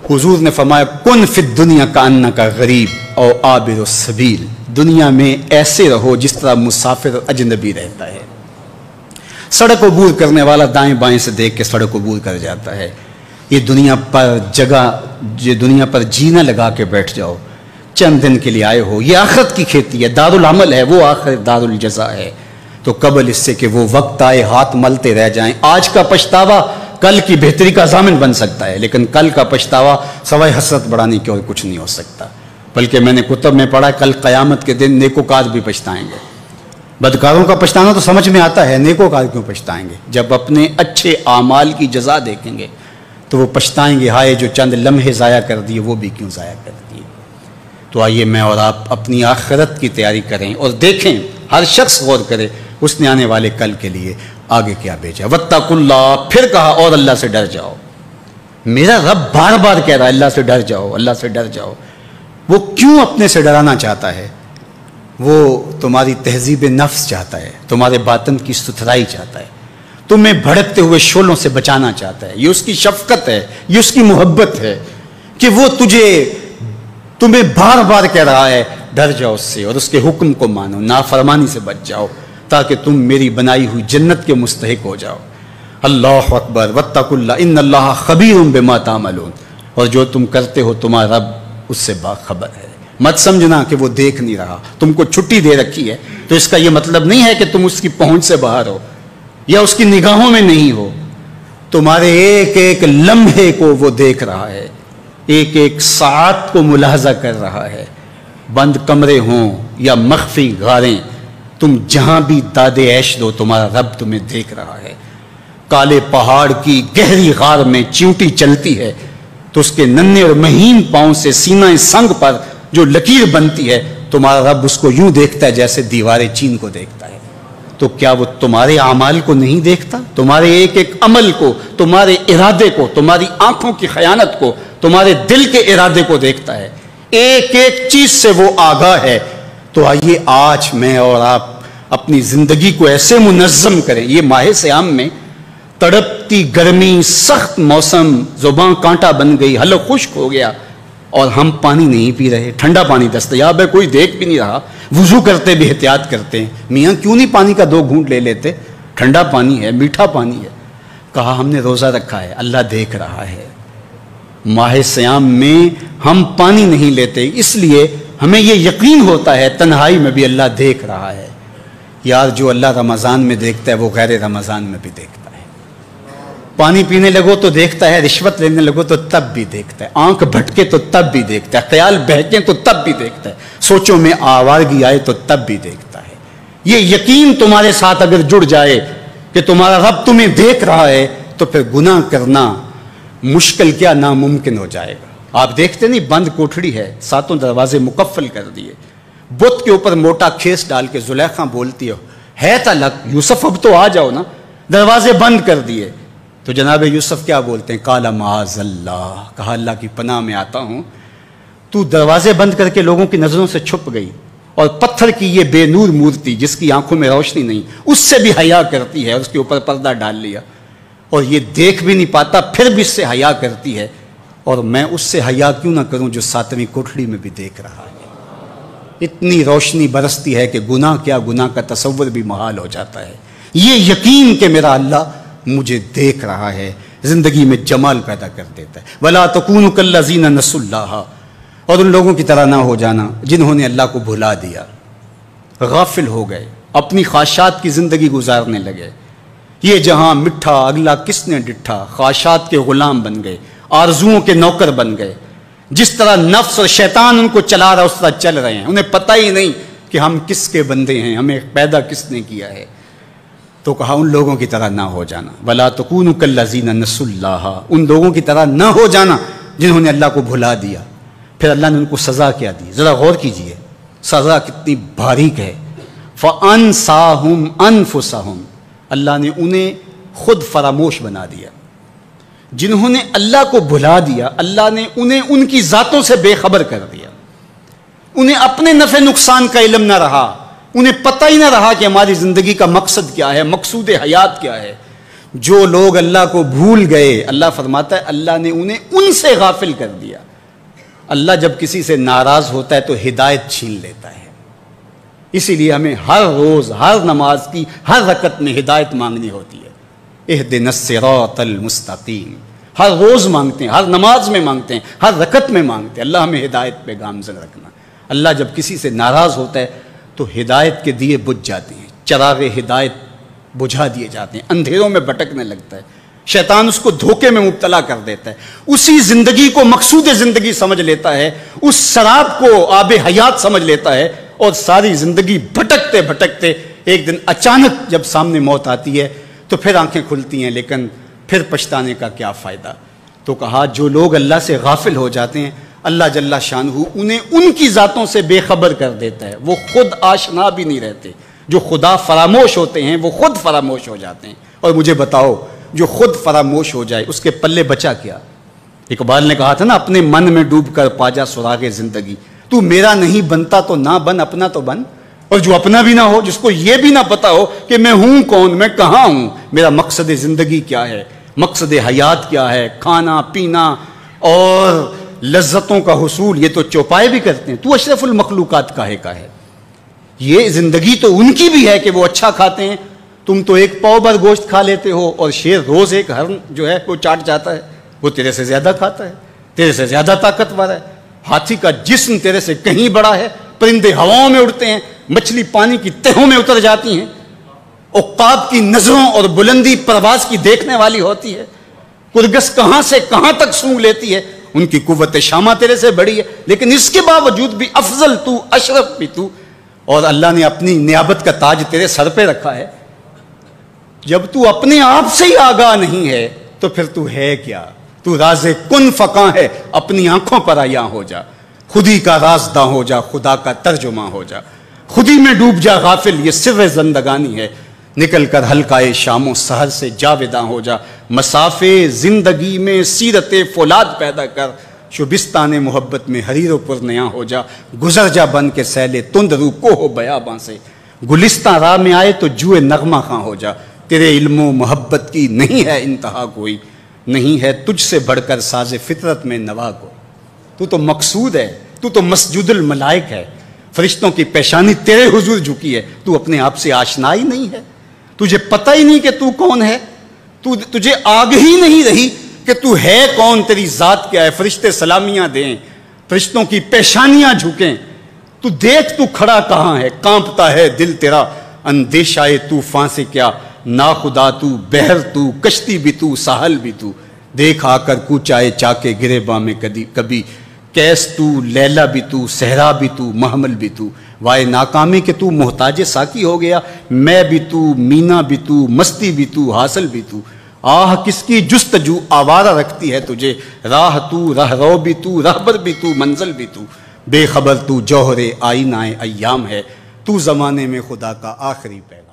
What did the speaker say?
حضور نے فرمایا کن فی الدنیا کانک غریب او عابر السبیل، دنیا میں ایسے رہو جس طرح مسافر اجنبی رہتا ہے۔ سڑک عبور کرنے والا دائیں بائیں سے دیکھ کے سڑک عبور کر جاتا ہے۔ یہ دنیا پر جینا لگا کے بیٹھ جاؤ، چند دن کے لیے آئے ہو، یہ آخرت کی کھیتی ہے، دار العمل ہے، وہ آخر دار الجزا ہے۔ تو قبل اس سے کہ وہ وقت آئے ہاتھ ملتے رہ جائیں، آج کا پچھتاوا کل کی بہتری کا ضامن بن سکتا ہے، لیکن کل کا پچھتاوا سوائے حسرت بڑھانے کے اور کچھ نہیں ہو سکتا۔ بلکہ میں نے کتب میں پڑھا کل قیامت کے دن نیکوکار بھی پچھتائیں گے۔ بدکاروں کا پچھتانا تو سمجھ میں آتا ہے، نیکوکار کیوں پچھتائیں گے؟ جب اپنے اچھے اعمال کی جزا دیکھیں گے تو وہ پچھتائیں گے، ہائے جو چند لمحے ضائع کر دیے وہ بھی کیوں ضائع کر دیے۔ تو آئیے میں اور آپ اپنی آخرت کی تیاری کریں اور دیکھیں، ہر شخص غور کرے اس نے آنے والے کل کے لیے آگے کیا بھیجا۔ واتقوا اللہ، پھر کہا اور اللہ سے ڈر جاؤ۔ میرا رب بار بار کہہ رہا ہے اللہ سے ڈر جاؤ، اللہ سے ڈر جاؤ۔ وہ کیوں اپنے سے ڈرانا چاہتا ہے؟ وہ تمہاری تہذیب نفس چاہتا ہے، تمہارے باطن کی ستھرائی چاہتا ہے، تمہیں بھڑکتے ہوئے شعلوں سے بچانا چاہتا ہے۔ یہ اس کی شفقت ہے، یہ اس کی محبت ہے کہ وہ تمہیں بار بار کہہ رہا ہے ڈر جاؤ اس سے اور اس کے حکم کو مانو، نافرمانی سے بچ جاؤ تاکہ تم میری بنائی ہوئی جنت کے مستحق ہو جاؤ۔ اللہ اکبر، واتقوا اللہ ان اللہ خبیر بما تعملون، اور جو تم کرتے ہو تمہارا رب اس سے باخبر ہے۔ مت سمجھنا کہ وہ دیکھ نہیں رہا، تم کو چھٹی دے رکھی ہے تو اس کا یہ مطلب نہیں ہے کہ تم اس کی پہنچ سے باہر ہو یا اس کی نگاہوں میں نہیں ہو۔ تمہارے ایک ایک لمحے کو وہ دیکھ رہا ہے، ایک ایک ساعت کو ملاحظہ کر رہا ہے۔ بند کمرے ہوں یا مخفی غاریں، تم جہاں بھی داد عیش دو تمہارا رب تمہیں دیکھ رہا ہے۔ کالے پہاڑ کی گہری غار میں چیونٹی چلتی ہے تو اس کے ننھے اور مہین پاؤں سے سینہ سنگ پر جو لکیر بنتی ہے تمہارا رب اس کو یوں دیکھتا ہے جیسے دیوار چین کو دیکھتا ہے۔ تو کیا وہ تمہارے اعمال کو نہیں دیکھتا؟ تمہارے ایک ایک عمل کو، تمہارے ارادے کو، تمہاری آنکھوں کی خیانت کو، تمہارے دل کے ارادے کو دیکھتا ہے، ایک ایک چیز سے وہ آگاہ ہے۔ تو آئیے آج میں اور آپ اپنی زندگی کو ایسے منظم کریں۔ یہ ماہ صیام میں تڑپتی گرمی، سخت موسم، زبان کانٹا بن گئی، حلق خشک ہو گیا اور ہم پانی نہیں پی رہے، ٹھنڈا پانی دستیاب ہے، کوئی دیکھ بھی نہیں رہا، وضو کرتے بھی احتیاط کرتے ہیں، میاں کیوں نہیں پانی کا 2 گھونٹ لے لیتے، ٹھنڈا پانی ہے، میٹھا پانی ہے۔ کہا ہم نے روزہ رکھا ہے، اللہ دیکھ رہا ہے۔ ماہ صیام میں ہم پانی نہیں لیتے، اس لیے ہمیں یہ یقین ہوتا ہے تنہائی میں بھی اللہ دیکھ رہا ہے۔ یار جو اللہ رمضان میں دیکھتا ہے وہ غیر رمضان میں بھی دیکھتا ہے۔ پانی پینے لگو تو دیکھتا ہے، رشوت لینے لگو تو تب بھی دیکھتا ہے، آنکھ بھٹکے تو تب بھی دیکھتا ہے، خیال بہکے تو تب بھی دیکھتا ہے، سوچوں میں آوارگی آئے تو تب بھی دیکھتا ہے۔ یہ یقین تمہارے ساتھ اگر جڑ جائے کہ تمہارا رب تمہیں دیکھ رہا ہے تو پھر گناہ کرنا مشکل کیا ناممکن ہو جائے گا۔ آپ دیکھتے نہیں بند کوٹھڑی ہے، 7 دروازے مقفل کر دیے، بت کے اوپر موٹا کھیس ڈال کے زلیخا بولتی ہے تلک یوسف اب تو آ جاؤ نا، دروازے بند کر دیے تو جناب یوسف کیا بولتے ہیں؟ قال معاذ اللہ، کہا اللہ کی پناہ میں آتا ہوں، تو دروازے بند کر کے لوگوں کی نظروں سے چھپ گئی اور پتھر کی یہ بے نور مورتی جس کی آنکھوں میں روشنی نہیں، اس سے بھی حیا کرتی ہے، اس کے اوپر پردہ ڈال لیا اور یہ دیکھ بھی نہیں پاتا پھر بھی اس سے حیا کرتی ہے، اور میں اس سے حیا کیوں نہ کروں جو 7ویں کوٹھڑی میں بھی دیکھ رہا ہے۔ اتنی روشنی برستی ہے کہ گناہ کیا، گناہ کا تصور بھی محال ہو جاتا ہے۔ یہ یقین کہ میرا اللہ مجھے دیکھ رہا ہے زندگی میں جمال پیدا کر دیتا ہے۔ وَلَا تَكُونُوا كَالَّذِينَ نَسُوا اللَّهَ، اور ان لوگوں کی طرح نہ ہو جانا جنہوں نے اللہ کو بھلا دیا، غافل ہو گئے، اپنی خواہشات کی زندگی گزارنے لگے۔ یہ جہاں مٹھا اگلا کس نے ڈٹھا، خواہشات کے غلام بن گئے، آرزوؤں کے نوکر بن گئے۔ جس طرح نفس اور شیطان ان کو چلا رہا اس طرح چل رہے ہیں، انہیں پتہ ہی نہیں کہ ہم کس کے بندے ہیں، ہمیں پیدا کس نے کیا ہے۔ تو کہا ان لوگوں کی طرح نہ ہو جانا، وَلَا تَكُونُوا كَالَّذِينَ نَسُوا اللَّهَ، ان لوگوں کی طرح نہ ہو جانا جنہوں نے اللہ کو بھلا دیا۔ پھر اللہ نے ان کو سزا کیا دی، ذرا غور کیجئے سزا کتنی باریک ہے۔ فَأَنْسَاهُمْ أَنفُسَهُمْ، اللہ نے انہیں خود فراموش بنا دیا۔ جنہوں نے اللہ کو بھلا دیا اللہ نے انہیں ان کی ذاتوں سے بے خبر کر دیا، انہیں اپنے نفع نقصان کا علم نہ رہا، انہیں پتہ ہی نہ رہا کہ ہماری زندگی کا مقصد کیا ہے، مقصود حیات کیا ہے۔ جو لوگ اللہ کو بھول گئے، اللہ فرماتا ہے اللہ نے انہیں ان سے غافل کر دیا۔ اللہ جب کسی سے ناراض ہوتا ہے تو ہدایت چھین لیتا ہے۔ اسی لیے ہمیں ہر روز ہر نماز کی ہر رکعت میں ہدایت مانگنی ہوتی ہے۔ اہدنا الصراط المستقیم، ہر روز مانگتے ہیں، ہر نماز میں مانگتے ہیں، ہر رکعت میں مانگتے ہیں، اللہ ہمیں ہدایت پہ گامزن رکھنا۔ اللہ جب کسی سے ناراض ہوتا ہے تو ہدایت کے دیے بجھ جاتے ہیں، چراغ ہدایت بجھا دیے جاتے ہیں، اندھیروں میں بھٹکنے لگتا ہے، شیطان اس کو دھوکے میں مبتلا کر دیتا ہے، اسی زندگی کو مقصود زندگی سمجھ لیتا ہے، اس شراب کو آب حیات سمجھ لیتا ہے، اور ساری زندگی بھٹکتے بھٹکتے ایک دن اچانک جب سامنے موت آتی ہے تو پھر آنکھیں کھلتی ہیں، لیکن پھر پچھتانے کا کیا فائدہ۔ تو کہا جو لوگ اللہ سے غافل ہو جاتے ہیں اللہ جل شانہ انہیں ان کی ذاتوں سے بے خبر کر دیتا ہے، وہ خود آشنا بھی نہیں رہتے۔ جو خدا فراموش ہوتے ہیں وہ خود فراموش ہو جاتے ہیں۔ اور مجھے بتاؤ جو خود فراموش ہو جائے اس کے پلے بچا کیا؟ اقبال نے کہا تھا نا، اپنے من میں ڈوب کر پا جا سراغ زندگی، تو میرا نہیں بنتا تو نہ بن، اپنا تو بن۔ اور جو اپنا بھی نہ ہو، جس کو یہ بھی نہ پتا ہو کہ میں ہوں کون، میں کہاں ہوں، میرا مقصد زندگی کیا ہے، مقصد حیات کیا ہے، کھانا پینا اور لذتوں کا حصول، یہ تو چوپائے بھی کرتے ہیں، تو اشرف المخلوقات کاہے کا ہے؟ یہ زندگی تو ان کی بھی ہے کہ وہ اچھا کھاتے ہیں، تم تو ایک پاؤ بھر گوشت کھا لیتے ہو، اور شیر روز ایک ہرن جو ہے وہ چاٹ جاتا ہے، وہ تیرے سے زیادہ کھاتا ہے، تیرے سے زیادہ طاقتور ہے، ہاتھی کا جسم تیرے سے کہیں بڑا ہے، پرندے ہواؤں میں اڑتے ہیں، مچھلی پانی کی تہوں میں اتر جاتی ہیں، عقاب کی نظروں اور بلندی پرواز کی دیکھنے والی ہوتی ہے، کرگس کہاں سے کہاں تک سونگ لیتی ہے، ان کی قوت شامہ تیرے سے بڑی ہے، لیکن اس کے باوجود بھی افضل تو، اشرف بھی تو، اور اللہ نے اپنی نیابت کا تاج تیرے سر پہ رکھا ہے۔ جب تو اپنے آپ سے ہی آگاہ نہیں ہے تو پھر تو ہے کیا؟ تو راز کن فقاں ہے، اپنی آنکھوں پر عیاں ہو جا، خودی کا رازداں ہو جا، خدا کا ترجمہ ہو جا، خودی میں ڈوب جا غافل، یہ سر زندگانی ہے، نکل کر حلقۂ شام و سحر سے جاوداں ہو جا، مسافے زندگی میں سیرت فولاد پیدا کر، شبستان محبت میں حریر و پرنیاں ہو جا، گزر جا بن کے سیلے تند رو کو ہو بیاباں سے، گلستان راہ میں آئے تو جوئے نغمہ خاں ہو جا، تیرے علم و محبت کی نہیں ہے انتہا کوئی، نہیں ہے تجھ سے بڑھ کر ساز فطرت میں نوا کو، تو تو مقصود ہے، تو تو مسجود الملائک ہے، فرشتوں کی پیشانی تیرے حضور جھکی ہے، تو اپنے آپ سے آشنا ہی نہیں ہے، تجھے پتہ ہی نہیں کہ تو کون ہے، تجھے آگہی نہیں رہی کہ تو ہے کون، تیری ذات کیا ہے، فرشتے سلامیاں دیں، فرشتوں کی پیشانیاں جھکیں، تو دیکھ تو کھڑا کہاں ہے، کانپتا ہے دل تیرا اندیشہ طوفان سے کیا، ناخدا تو، بحر تو، کشتی بھی تو، ساحل بھی تو، دیکھ آ کر کوچائے چاکے گریباں میں کبھی، کیس تو، لیلا بھی تو، صحرا بھی تو، محمل بھی تو، وائے ناکامی کہ تو محتاج ساکی ہو گیا، میں بھی تو، مینا بھی تو، مستی بھی تو، حاصل بھی تو، آہ کس کی جستجو آوارہ رکھتی ہے تجھے، راہ تو، راہ رو بھی تو، رہبر بھی تو، منزل بھی تو، بے خبر تو، جوہر آئینہ ایام ہے، تو زمانے میں خدا کا آخری پیغام۔